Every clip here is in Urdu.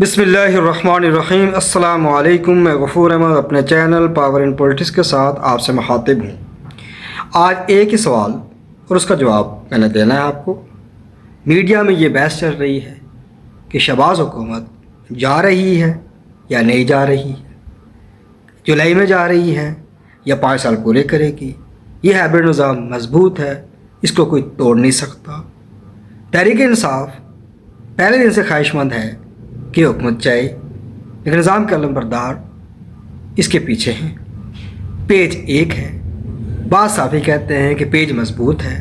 بسم اللہ الرحمن الرحیم۔ السلام علیکم، میں غفور احمد اپنے چینل پاور ان پولیٹکس کے ساتھ آپ سے مخاطب ہوں۔ آج ایک ہی سوال اور اس کا جواب میں نے دینا ہے آپ کو۔ میڈیا میں یہ بحث چل رہی ہے کہ شہباز حکومت جا رہی ہے یا نہیں جا رہی ہے، جولائی میں جا رہی ہے یا 5 سال پورے کرے گی۔ یہ ہائبرڈ نظام مضبوط ہے، اس کو کوئی توڑ نہیں سکتا۔ تحریک انصاف پہلے دن سے خواہش مند ہے کہ حکومت چاہے، لیکن نظام کے علمبردار اس کے پیچھے ہیں۔ پیج 1 ہے۔ بعض صحافی کہتے ہیں کہ پیج مضبوط ہے،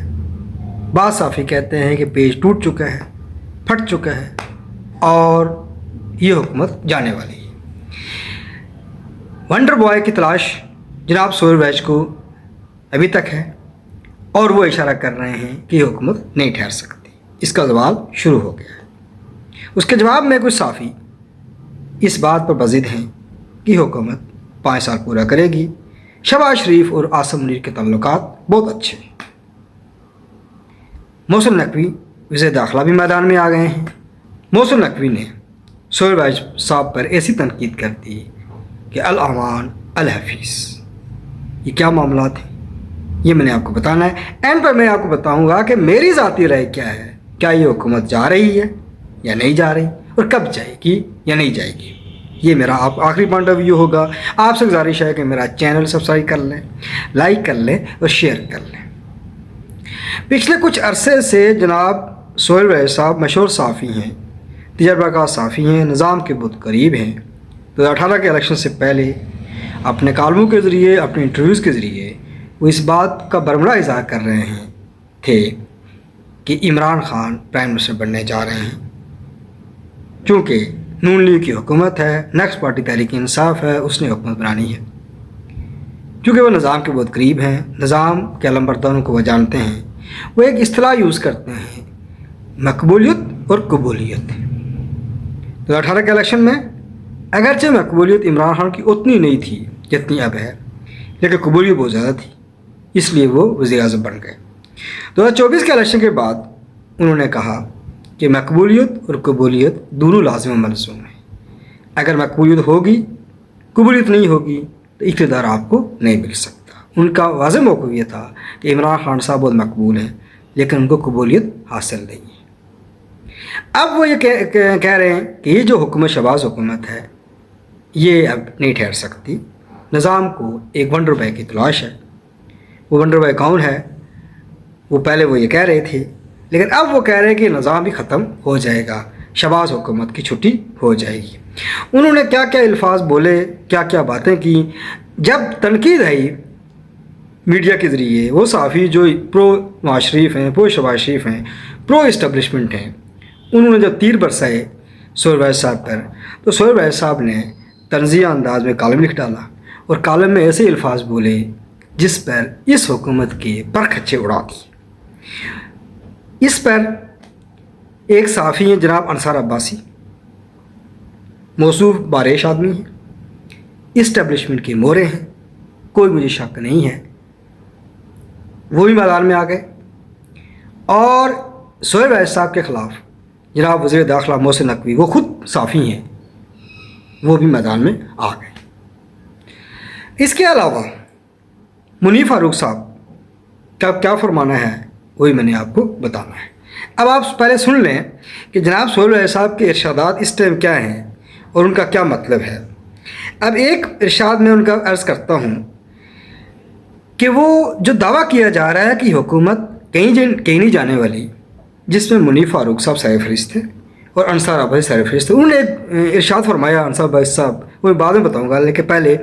بعض صحافی کہتے ہیں کہ پیج ٹوٹ چکا ہے، پھٹ چکا ہے اور یہ حکومت جانے والی ہے۔ ونڈر بوائے کی تلاش جناب سہیل ویج کو ابھی تک ہے اور وہ اشارہ کر رہے ہیں کہ یہ حکومت نہیں ٹھہر سکتی۔ اس کا سوال شروع ہو گیا ہے۔ اس کے جواب میں کچھ صحافی اس بات پر بضد ہیں کہ حکومت 5 سال پورا کرے گی۔ شہباز شریف اور عاصم منیر کے تعلقات بہت اچھے ہیں۔ محسن نقوی وزیر داخلہ بھی میدان میں آ گئے ہیں۔ محسن نقوی نے سہیل ویج صاحب پر ایسی تنقید کر دی کہ الامان الحفیظ۔ یہ کیا معاملات ہیں، یہ میں نے آپ کو بتانا ہے۔ اینڈ پر میں آپ کو بتاؤں گا کہ میری ذاتی رائے کیا ہے، کیا یہ حکومت جا رہی ہے یا نہیں جا رہی، اور کب جائے گی یا نہیں جائے گی۔ یہ میرا آخری پوائنٹ آف ویو ہوگا۔ آپ سے گزارش ہے کہ میرا چینل سبسکرائب کر لیں، لائک کر لیں اور شیئر کر لیں۔ پچھلے کچھ عرصے سے جناب سہیل ویج صاحب مشہور صحافی ہیں، تجربہ کار صحافی ہیں، نظام کے بہت قریب ہیں۔ 2018 کے الیکشن سے پہلے اپنے کالموں کے ذریعے، اپنے انٹرویوز کے ذریعے وہ اس بات کا برملا اظہار کر رہے تھے کہ عمران خان پرائم منسٹر بننے جا رہے ہیں، چونکہ نون لیگ کی حکومت ہے، نیکسٹ پارٹی تحریک انصاف ہے، اس نے حکومت بنانی ہے۔ چونکہ وہ نظام کے بہت قریب ہیں، نظام کے علمبرداروں کو وہ جانتے ہیں، وہ ایک اصطلاح یوز کرتے ہیں، مقبولیت اور قبولیت۔ 2018 کے الیکشن میں اگرچہ مقبولیت عمران خان کی اتنی نہیں تھی جتنی اب ہے، لیکن قبولیت بہت زیادہ تھی، اس لیے وہ وزیر اعظم بن گئے۔ 2024 کے الیکشن کے بعد انہوں نے کہا کہ مقبولیت اور قبولیت دونوں لازم و ملزوم ہیں۔ اگر مقبولیت ہوگی، قبولیت نہیں ہوگی تو اقتدار آپ کو نہیں مل سکتا۔ ان کا واضح موقف یہ تھا کہ عمران خان صاحب بہت مقبول ہیں، لیکن ان کو قبولیت حاصل نہیں ہے۔ اب وہ یہ کہہ رہے ہیں کہ یہ جو حکومت شہباز حکومت ہے یہ اب نہیں ٹھہر سکتی۔ نظام کو ایک ونڈر بوائے کی تلاش ہے۔ وہ ونڈر بوائے کون ہے؟ وہ پہلے وہ یہ کہہ رہے تھے، لیکن اب وہ کہہ رہے ہیں کہ نظام بھی ختم ہو جائے گا، شہباز حکومت کی چھٹی ہو جائے گی۔ انہوں نے کیا کیا الفاظ بولے، کیا کیا باتیں کی۔ جب تنقید آئی میڈیا کے ذریعے، وہ صحافی جو پرو نواز شریف ہیں، پرو شہباز شریف ہیں، پرو اسٹیبلشمنٹ ہیں، انہوں نے جب تیر برسائے سہیل ویج صاحب پر، تو سہیل ویج صاحب نے طنزیہ انداز میں کالم لکھ ڈالا اور کالم میں ایسے الفاظ بولے جس پر اس حکومت کے پرکھچے اڑا دی۔ اس پر ایک صحافی ہیں جناب انصار عباسی، موصوف باریش آدمی ہیں، اسٹیبلشمنٹ کے مورے ہیں، کوئی مجھے شک نہیں ہے، وہ بھی میدان میں آ گئے۔ اور سہیل ویج صاحب کے خلاف جناب وزیر داخلہ محسن نقوی، وہ خود صحافی ہیں، وہ بھی میدان میں آ گئے۔ اس کے علاوہ منیر فاروق صاحب کا کیا فرمانا ہے وہی میں نے آپ کو بتانا ہے۔ اب آپ پہلے سن لیں کہ جناب سہیل ویج صاحب کے ارشادات اس ٹائم کیا ہیں اور ان کا کیا مطلب ہے۔ اب ایک ارشاد میں ان کا عرض کرتا ہوں کہ وہ جو دعویٰ کیا جا رہا ہے کہ حکومت کہیں نہیں جانے والی، جس میں منیر فاروق صاحب سر فہرست تھے اور انصار عباسی سر فہرست تھے، انہوں نے ایک ارشاد فرمایا انصار عباسی صاحب، وہ میں بعد میں بتاؤں گا، لیکن پہلے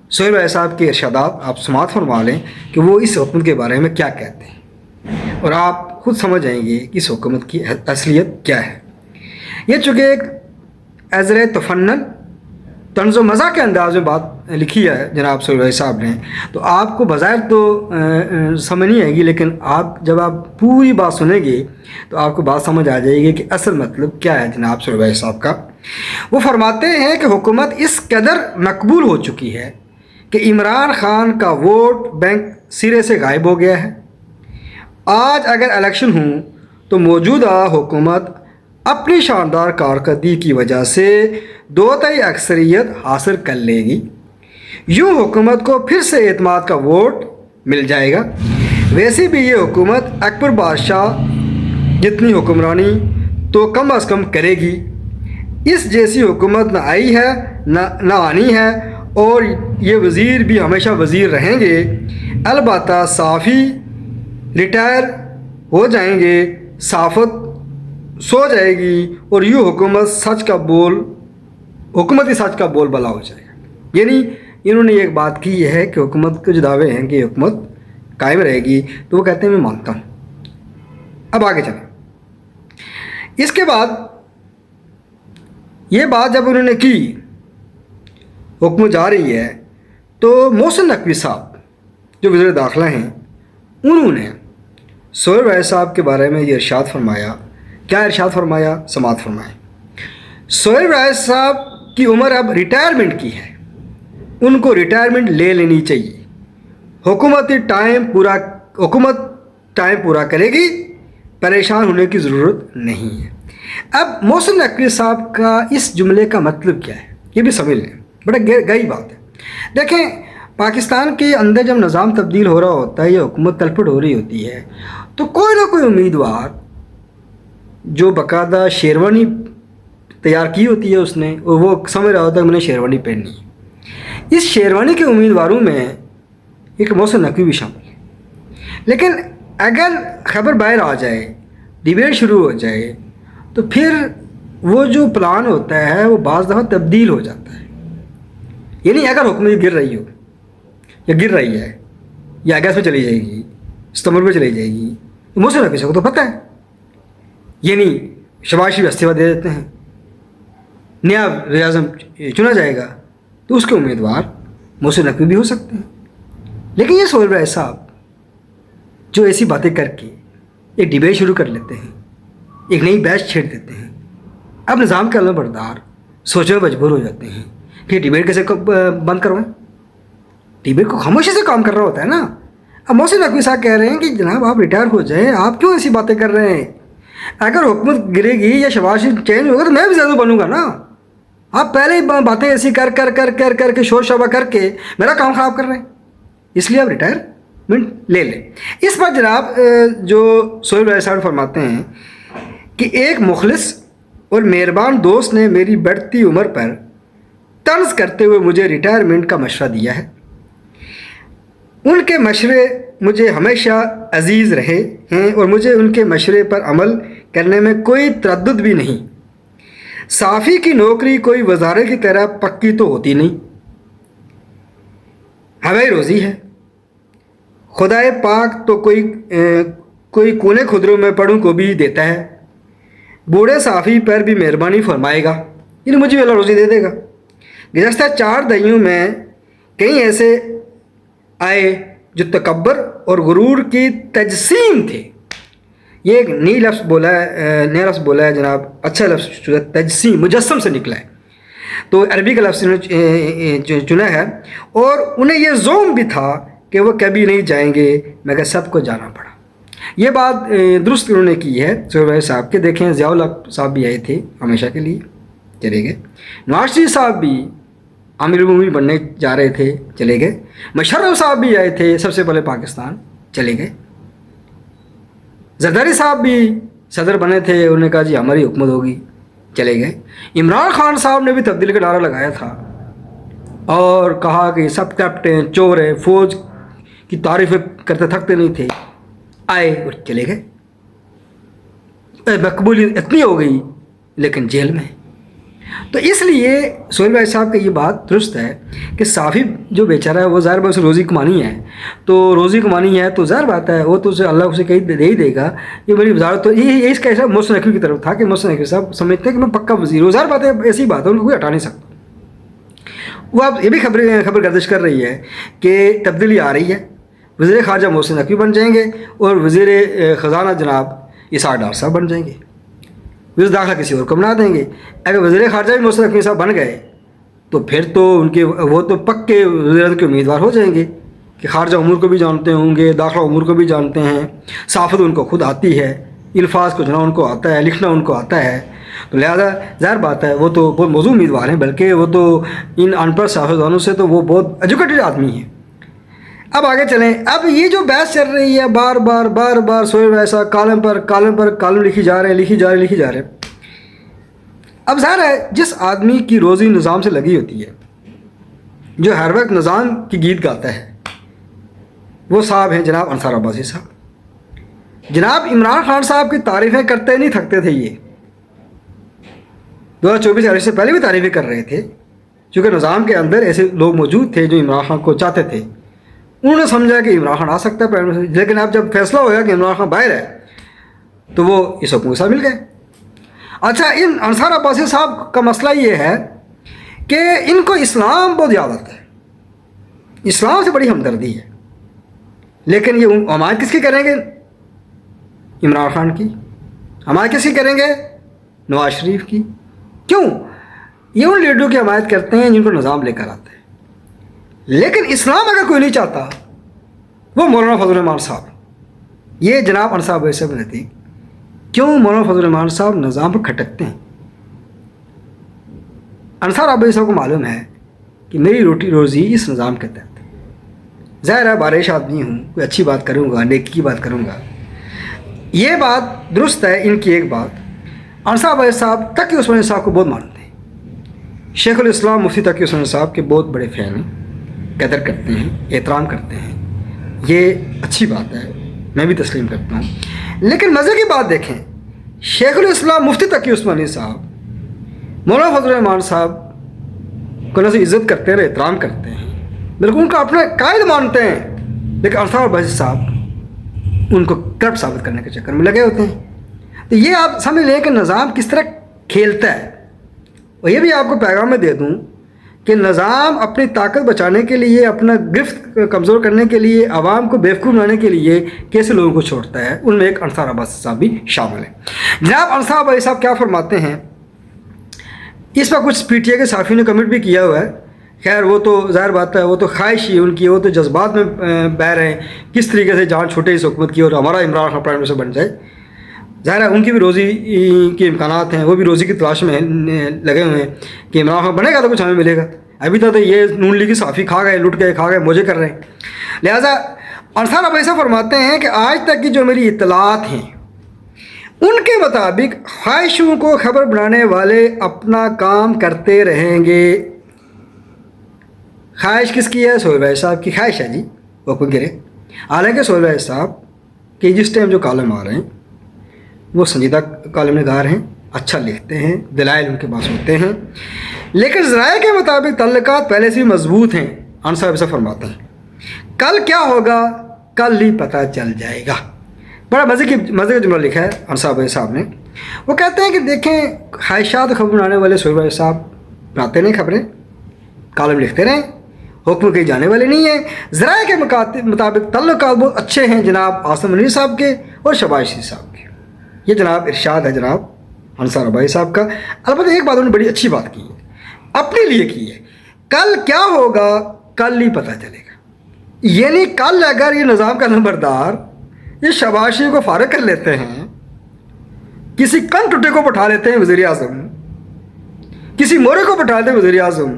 سہیل ویج صاحب کے ارشادات آپ سماعت فرما لیں کہ وہ اس حکومت کے بارے میں کیا کہتے ہیں، اور آپ خود سمجھ جائیں گے کہ اس حکومت کی اصلیت کیا ہے۔ یہ چونکہ ایک عذر تفنن، طنز و مزاح کے انداز میں بات لکھی ہے جناب سہیل ویج صاحب نے، تو آپ کو بظاہر تو سمجھ نہیں آئے گی، لیکن جب آپ پوری بات سنیں گے تو آپ کو بات سمجھ آ جائے گی کہ اصل مطلب کیا ہے جناب سہیل ویج صاحب کا۔ وہ فرماتے ہیں کہ حکومت اس قدر مقبول ہو چکی ہے کہ عمران خان کا ووٹ بینک سرے سے غائب ہو گیا ہے۔ آج اگر الیکشن ہوں تو موجودہ حکومت اپنی شاندار کارکردگی کی وجہ سے 2/3 اکثریت حاصل کر لے گی، یوں حکومت کو پھر سے اعتماد کا ووٹ مل جائے گا۔ ویسے بھی یہ حکومت اکبر بادشاہ جتنی حکمرانی تو کم از کم کرے گی، اس جیسی حکومت نہ آئی ہے نہ آنی ہے، اور یہ وزیر بھی ہمیشہ وزیر رہیں گے۔ البتہ صافی ریٹائر ہو جائیں گے، صحافت سو جائے گی، اور یوں حکومت ہی سچ کا بول بالا ہو جائے گا۔ یعنی انہوں نے ایک بات کی ہے کہ حکومت کے جو دعوے ہیں کہ حکومت قائم رہے گی، تو وہ کہتے ہیں میں مانتا ہوں۔ اب آگے چلیں۔ اس کے بعد یہ بات جب انہوں نے کی، حکومت جا رہی ہے، تو محسن نقوی صاحب جو وزیر داخلہ ہیں، انہوں نے سہیل وائس صاحب کے بارے میں یہ ارشاد فرمایا۔ کیا ارشاد فرمایا؟ سماعت فرمائیں۔ سہیل وائس صاحب کی عمر اب ریٹائرمنٹ کی ہے، ان کو ریٹائرمنٹ لے لینی چاہیے۔ حکومت ٹائم پورا کرے گی، پریشان ہونے کی ضرورت نہیں ہے۔ اب محسن نقوی صاحب کا اس جملے کا مطلب کیا ہے، یہ بھی سمجھ لیں، بڑا گہری بات ہے۔ دیکھیں، پاکستان کے اندر جب نظام تبدیل ہو رہا ہوتا ہے یا حکومت تلپٹ ہو رہی ہوتی ہے، تو کوئی نہ کوئی امیدوار جو باقاعدہ شیروانی تیار کی ہوتی ہے اس نے، اور وہ سمجھ رہا ہوتا ہے کہ میں نے شیروانی پہننی ہے، اس شیروانی کے امیدواروں میں ایک محسن نقوی بھی شامل ہے۔ لیکن اگر خبر باہر آ جائے، ڈیبیٹ شروع ہو جائے، تو پھر وہ جو پلان ہوتا ہے وہ بعض دفعہ تبدیل ہو جاتا ہے۔ یعنی اگر حکومت گر رہی ہو یا گر رہی ہے یا اگست میں چلی جائے گی، ستمبر میں چلی جائے گی، تو محسن نقوی صاحب کو تو پتہ ہے، یعنی شہباز شریف استعفیٰ دے دیتے ہیں، نیا وزیر اعظم چنا جائے گا، تو اس کے امیدوار محسن نقوی بھی ہو سکتے ہیں۔ لیکن یہ سہیل وائس صاحب جو ایسی باتیں کر کے ایک ڈیبیٹ شروع کر لیتے ہیں، ایک نئی بحث چھیڑ دیتے ہیں، اب نظام کے علم بردار سوچنے میں مجبور ہو جاتے ہیں کہ ڈیبیٹ کیسے بند کروائیں۔ ڈیبیٹ کو خاموشی سے کام کر رہا ہوتا ہے نا۔ اب محسن نقوی صاحب کہہ رہے ہیں کہ جناب آپ ریٹائر ہو جائیں، آپ کیوں ایسی باتیں کر رہے ہیں؟ اگر حکومت گرے گی یا شہباز شریف چینج ہوگا تو میں بھی زیادہ بنوں گا نا۔ آپ پہلے ہی باتیں ایسی کر کے شور شرابہ کر کے میرا کام خراب کر رہے ہیں، اس لیے آپ ریٹائرمنٹ لے لیں۔ اس پر جناب جو سہیل وائس صاحب فرماتے ہیں کہ ایک مخلص اور مہربان دوست نے میری بڑھتی عمر پر طنز کرتے ہوئے مجھے ریٹائرمنٹ کا مشورہ دیا ہے۔ ان کے مشورے مجھے ہمیشہ عزیز رہے ہیں اور مجھے ان کے مشورے پر عمل کرنے میں کوئی تردد بھی نہیں۔ صحافی کی نوکری کوئی وزارے کی طرح پکی تو ہوتی نہیں، ہوائی روزی ہے۔ خدائے پاک تو کوئی کونے خدروں میں پڑھوں کو بھی دیتا ہے، بوڑھے صحافی پر بھی مہربانی فرمائے گا، یعنی مجھے اللہ روزی دے دے گا۔ گزشتہ 4 دہائیوں میں کئی ایسے آئے جو تکبر اور غرور کی تجسیم تھے۔ یہ ایک نئی نیا لفظ بولا ہے جناب، اچھا لفظ تجسیم، مجسم سے نکلا ہے، تو عربی کا لفظ چنا ہے، اور انہیں یہ زوم بھی تھا کہ وہ کبھی نہیں جائیں گے مگر سب کو جانا پڑا۔ یہ بات درست انہوں نے کی ہے سہیل وائس صاحب کے۔ دیکھیں، ضیاء الحق صاحب بھی آئے تھے، ہمیشہ کے لیے چلے گئے۔ نواز شریف صاحب بھی امیر المومنین بننے جا رہے تھے، چلے گئے۔ مشرف صاحب بھی آئے تھے سب سے پہلے پاکستان، چلے گئے۔ زرداری صاحب بھی صدر بنے تھے، انہوں نے کہا جی ہماری حکومت ہوگی، چلے گئے۔ عمران خان صاحب نے بھی تبدیلی کا نعرہ لگایا تھا اور کہا کہ سب کیپٹن چور ہے، فوج کی تعریفیں کرتے تھکتے نہیں تھے، آئے اور چلے گئے۔ مقبولیت اتنی ہو گئی لیکن جیل میں۔ تو اس لیے سہیل وائس صاحب کا یہ بات درست ہے کہ صحافی جو بیچارہ ہے وہ ظاہر بات اسے روزی کمانی ہے، تو روزی کمانی ہے تو ظاہر بات ہے وہ تو اسے اللہ اسے کہیں دے ہی دے گا۔ یہ میری وزارت تو یہ اس کا ایسا محسن نقوی کی طرف تھا کہ محسن نقوی صاحب سمجھتے ہیں کہ میں پکا وزیر ہوں، ظاہر بات ہے ایسی بات ہے ان کو کوئی ہٹا نہیں سکتا۔ وہ اب یہ بھی خبر گردش کر رہی ہے کہ تبدیلی آ رہی ہے، وزیر خارجہ محسن نقوی بن جائیں گے اور وزیر خزانہ جناب اسحاق ڈار صاحب بن جائیں گے، وزیر داخلہ کسی اور کو بنا دیں گے۔ اگر وزیر خارجہ بھی محسن نقوی صاحب بن گئے تو پھر تو وہ تو پکے وزیر کے امیدوار ہو جائیں گے کہ خارجہ امور کو بھی جانتے ہوں گے، داخلہ امور کو بھی جانتے ہیں، صحافت ان کو خود آتی ہے، الفاظ کو جو ان کو آتا ہے، لکھنا ان کو آتا ہے، تو لہذا ظاہر بات ہے وہ تو بہت موزوں امیدوار ہیں، بلکہ وہ تو ان ان پڑھ سیاستدانوں سے تو وہ بہت ایجوکیٹڈ آدمی ہیں۔ اب آگے چلیں، اب یہ جو بحث چل رہی ہے بار بار سہیل بھائی صاحب کالم پر کالم لکھی جا رہے ہیں۔ اب ظاہر ہے جس آدمی کی روزی نظام سے لگی ہوتی ہے، جو ہر وقت نظام کی گیت گاتا ہے، وہ صاحب ہیں جناب انصار عباسی صاحب۔ جناب عمران خان صاحب کی تعریفیں کرتے نہیں تھکتے تھے، یہ 2024 الیکشن سے پہلے بھی تعریفیں کر رہے تھے، چونکہ نظام کے اندر ایسے لوگ موجود تھے جو عمران خان کو چاہتے تھے۔ انہوں نے سمجھا کہ عمران خان آ سکتا ہے پرائم منسٹر، لیکن اب جب فیصلہ ہو گیا کہ عمران خان باہر ہے تو وہ اس حکومت کے ساتھ مل گئے۔ اچھا، ان انصار عباسی صاحب کا مسئلہ یہ ہے کہ ان کو اسلام بہت یاد آتا ہے، اسلام سے بڑی ہمدردی ہے، لیکن یہ حمایت کس کی کریں گے؟ عمران خان کی۔ حمایت کس کی کریں گے؟ نواز شریف کی۔ کیوں؟ یہ ان لیڈروں کی حمایت کرتے ہیں جن کو نظام لے کر آتے ہیں، لیکن اسلام اگر کوئی نہیں چاہتا، وہ مولانا فضل الرحمان صاحب۔ یہ جناب انصار عباسی صاحب رہتی، کیوں مولانا فضل الرحمان صاحب نظام پر کھٹکتے ہیں؟ انصار عباسی صاحب کو معلوم ہے کہ میری روٹی روزی اس نظام کے تحت، ظاہر ہے بارش آدمی ہوں، کوئی اچھی بات کروں گا، نیکی کی بات کروں گا۔ یہ بات درست ہے۔ ان کی ایک بات، انصار عباسی صاحب تقی عثمانی صاحب کو بہت مانتے ہیں، شیخ الاسلام مفتی تقی عثمانی صاحب کے بہت بڑے فین ہیں، قدر کرتے ہیں، احترام کرتے ہیں، یہ اچھی بات ہے، میں بھی تسلیم کرتا ہوں۔ لیکن مزے کی بات دیکھیں، شیخ الاسلام مفتی تقی عثمانی صاحب مولانا فضل الرحمان صاحب کو نہ سے عزت کرتے ہیں، احترام کرتے ہیں، بالکل ان کا اپنا قائد مانتے ہیں، لیکن انصار عباسی صاحب ان کو کرپٹ ثابت کرنے کے چکر میں لگے ہوتے ہیں۔ تو یہ آپ سمجھ لیں کہ نظام کس طرح کھیلتا ہے۔ اور یہ بھی آپ کو پیغام میں دے دوں کہ نظام اپنی طاقت بچانے کے لیے، اپنا گرفت کمزور کرنے کے لیے، عوام کو بیوقوف بنانے کے لیے کیسے لوگوں کو چھوڑتا ہے، ان میں ایک انصار عباسی صاحب بھی شامل ہے۔ جناب انصار عباسی صاحب کیا فرماتے ہیں، اس پر کچھ پی ٹی اے کے صحافی نے کمنٹ بھی کیا ہوا ہے۔ خیر وہ تو ظاہر بات ہے، وہ تو خواہش ہی ان کی، وہ تو جذبات میں بہہ رہے ہیں کس طریقے سے جان چھوٹے اس حکومت کی اور ہمارا عمران خان پرائم منسٹر بن جائے۔ ظاہر ہے ان کی بھی روزی کے امکانات ہیں، وہ بھی روزی کی تلاش میں لگے ہوئے ہیں کہ عمران خان بنے گا تو کچھ ہمیں ملے گا۔ ابھی تو یہ نون لیگی صحافی کھا گئے، لٹ گئے، کھا گئے، موجے کر رہے ہیں۔ لہٰذا انصار عباسی صاحب فرماتے ہیں کہ آج تک کی جو میری اطلاعات ہیں ان کے مطابق خواہشوں کو خبر بنانے والے اپنا کام کرتے رہیں گے۔ خواہش کس کی ہے؟ سہیل بھائی صاحب کی خواہش ہے جی وہ کوئی گرے۔ حالانکہ سہیل بھائی صاحب کہ جس ٹائم جو کالم آ رہے ہیں وہ سنجیدہ کالم نگار ہیں، اچھا لکھتے ہیں، دلائل ان کے پاس ہوتے ہیں، لیکن ذرائع کے مطابق تعلقات پہلے سے مضبوط ہیں۔ انصار عباسی خفرماتے ہیں کل کیا ہوگا کل ہی پتہ چل جائے گا۔ بڑا مزے کا جملہ لکھا ہے انصار عباسی صاحب نے۔ وہ کہتے ہیں کہ دیکھیں خواہشات خبر بنانے والے سہیل بھائی صاحب بناتے نہیں خبریں، کالم لکھتے رہیں، حکم کہیں جانے والے نہیں ہیں۔ ذرائع کے مطابق تعلقات بہت اچھے ہیں جناب عاصم منیر صاحب کے اور شہباز شریف صاحب کے۔ یہ جناب ارشاد ہے جناب انصار عباسی صاحب کا۔ البتہ ایک بات انہوں نے بڑی اچھی بات کی ہے، اپنے لیے کی ہے، کل کیا ہوگا کل ہی پتہ چلے گا۔ یعنی کل اگر یہ نظام کا نمبردار یہ شہباز شریف کو فارغ کر لیتے ہیں، کسی کن ٹوٹے کو بٹھا لیتے ہیں وزیر اعظم، کسی مورے کو بٹھا لیتے ہیں وزیر اعظم،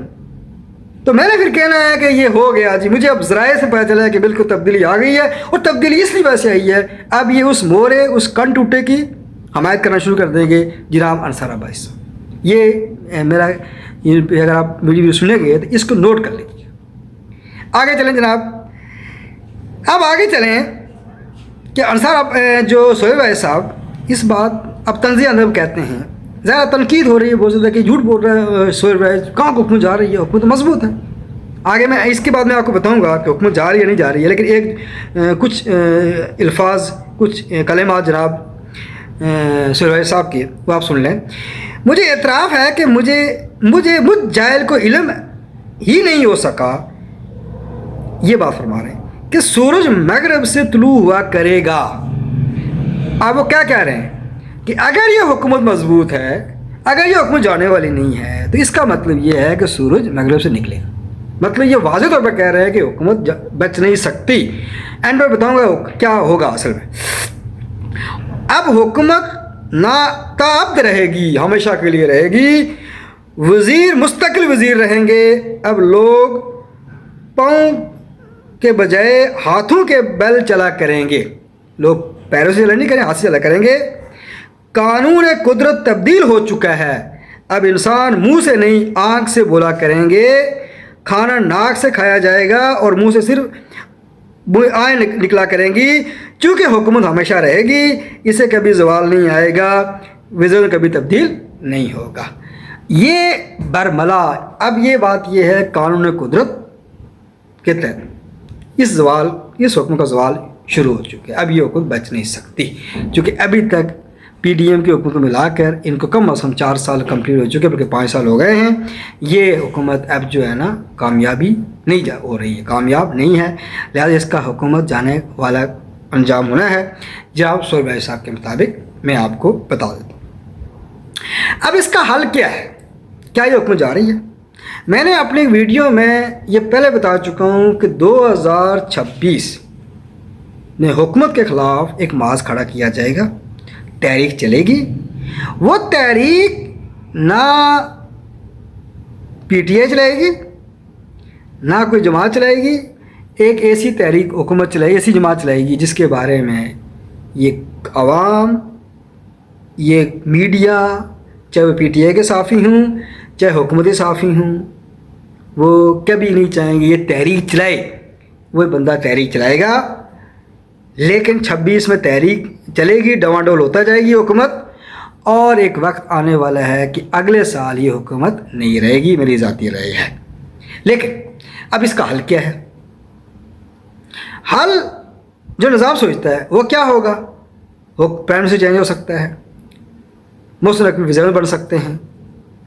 تو میں نے پھر کہنا ہے کہ یہ ہو گیا جی۔ مجھے اب ذرائع سے پتہ چلا ہے کہ بالکل تبدیلی آ گئی ہے، اور تبدیلی اس لیے ویسے آئی ہے اب یہ اس مورے اس کن ٹوٹے کی حمایت کرنا شروع کر دیں گے جناب انصار عباسی صاحب۔ یہ میرا اگر آپ ویڈیو سنیں گے تو اس کو نوٹ کر لیجیے۔ آگے چلیں جناب، اب آگے چلیں کہ انصار جو سہیل بھائی صاحب اس بات اب تنزیہ اندر کہتے ہیں، زیادہ تنقید ہو رہی ہے بہت زیادہ کہ جھوٹ بول رہا ہے سہیل بھائی، کہاں کو حکومت جا رہی ہے، حکومت مضبوط ہے۔ آگے میں اس کے بعد میں آپ کو بتاؤں گا کہ حکومت جا رہی ہے نہیں جا رہی ہے، لیکن ایک کچھ الفاظ کچھ کلمات جناب سہیل بھائی صاحب کے وہ آپ سن لیں۔ مجھے اعتراف ہے کہ مجھ جاہل کو علم ہی نہیں ہو سکا، یہ بات فرما رہے ہیں کہ سورج مغرب سے طلوع ہوا کرے گا۔ آپ وہ کیا کہہ رہے ہیں کہ اگر یہ حکومت مضبوط ہے، اگر یہ حکومت جانے والی نہیں ہے، تو اس کا مطلب یہ ہے کہ سورج مغرب سے نکلے گا۔ مطلب یہ واضح طور پر کہہ رہے ہیں کہ حکومت بچ نہیں سکتی۔ اینڈ میں بتاؤں گا کیا ہوگا اصل میں۔ اب حکومت ناقابض رہے گی، ہمیشہ کے لیے رہے گی، وزیر مستقل وزیر رہیں گے۔ اب لوگ پاؤں کے بجائے ہاتھوں کے بل چلا کریں گے، لوگ پیروں سے چلا نہیں کریں، ہاتھ سے چلا کریں گے۔ قانون قدرت تبدیل ہو چکا ہے، اب انسان منہ سے نہیں آنکھ سے بولا کریں گے، کھانا ناک سے کھایا جائے گا اور منہ سے صرف آئیں نکلا کریں گی، چونکہ حکومت ہمیشہ رہے گی، اسے کبھی زوال نہیں آئے گا، وزن کبھی تبدیل نہیں ہوگا۔ یہ برملا، اب یہ بات یہ ہے قانون قدرت کے تحت اس حکم کا زوال شروع ہو چکا ہے، اب یہ حکومت بچ نہیں سکتی، چونکہ ابھی تک پی ڈی ایم کی حکومت کو ملا کر ان کو کم از کم 4 سال کمپلیٹ ہو چکے، بلکہ 5 سال ہو گئے ہیں۔ یہ حکومت اب جو ہے نا کامیابی نہیں ہو رہی ہے، کامیاب نہیں ہے، لہذا اس کا حکومت جانے والا انجام ہونا ہے۔ جناب سہیل بھائی صاحب کے مطابق میں آپ کو بتا دیتا ہوں۔ اب اس کا حل کیا ہے؟ کیا یہ حکومت جا رہی ہے؟ میں نے اپنی ویڈیو میں یہ پہلے بتا چکا ہوں کہ 2026 میں حکومت کے خلاف ایک مارچ کھڑا کیا جائے گا، تحریک چلے گی۔ وہ تحریک نہ پی ٹی آئی چلائے گی، نہ کوئی جماعت چلائے گی، ایک ایسی تحریک حکومت چلائے گی، ایسی جماعت چلائے گی جس کے بارے میں یہ عوام، یہ میڈیا، چاہے وہ پی ٹی آئی کے صحافی ہوں، چاہے حکومتی صحافی ہوں، وہ کبھی نہیں چاہیں گے یہ تحریک چلائے۔ وہ بندہ تحریک چلائے گا، لیکن 26 میں تحریک چلے گی، ڈواڈول ہوتا جائے گی حکومت، اور ایک وقت آنے والا ہے کہ اگلے سال یہ حکومت نہیں رہے گی، میری ذاتی رائے ہے۔ لیکن اب اس کا حل کیا ہے؟ حل جو نظام سوچتا ہے وہ کیا ہوگا؟ وہ پرائم منسٹر چینج ہو سکتا ہے، محسن نقوی وزیر بن سکتے ہیں،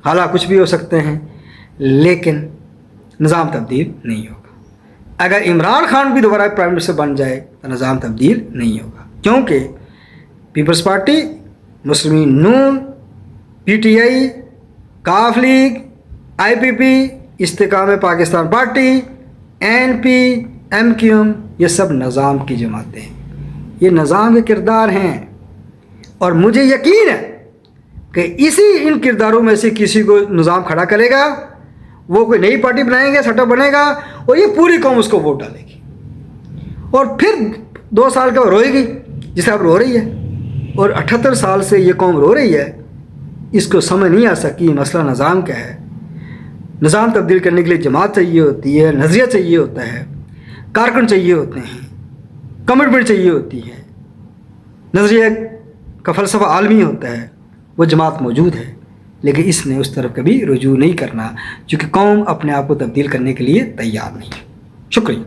حالات کچھ بھی ہو سکتے ہیں، لیکن نظام تبدیل نہیں ہوگا۔ اگر عمران خان بھی دوبارہ پرائم منسٹر بن جائے تو نظام تبدیل نہیں ہوگا، کیونکہ پیپلز پارٹی، مسلمین نون، پی ٹی آئی، کاف لیگ، آئی پی پی، استحکام Pakistan party, N P, M Q M, یہ سب نظام کی جماعتیں ہیں، یہ نظام کے کردار ہیں، اور مجھے یقین ہے کہ ان کرداروں میں سے کسی کو نظام کھڑا کرے گا، وہ کوئی نئی پارٹی بنائیں گے، سیٹ اپ بنے گا، اور یہ پوری قوم اس کو ووٹ ڈالے گی، اور پھر 2 سال کا وہ روئے گی جسے اب رو رہی ہے، اور 78 سال سے یہ قوم رو رہی ہے۔ اس کو سمجھ نہیں آ سکی مسئلہ نظام کیا ہے۔ نظام تبدیل کرنے کے لیے جماعت چاہیے ہوتی ہے، نظریہ چاہیے ہوتا ہے، کارکن چاہیے ہوتے ہیں، کمٹمنٹ چاہیے ہوتی ہے، نظریہ کا فلسفہ عالمی ہوتا ہے، وہ جماعت موجود ہے، لیکن اس نے اس طرف کبھی رجوع نہیں کرنا، چونکہ قوم اپنے آپ کو تبدیل کرنے کے لیے تیار نہیں ہے۔ شکریہ۔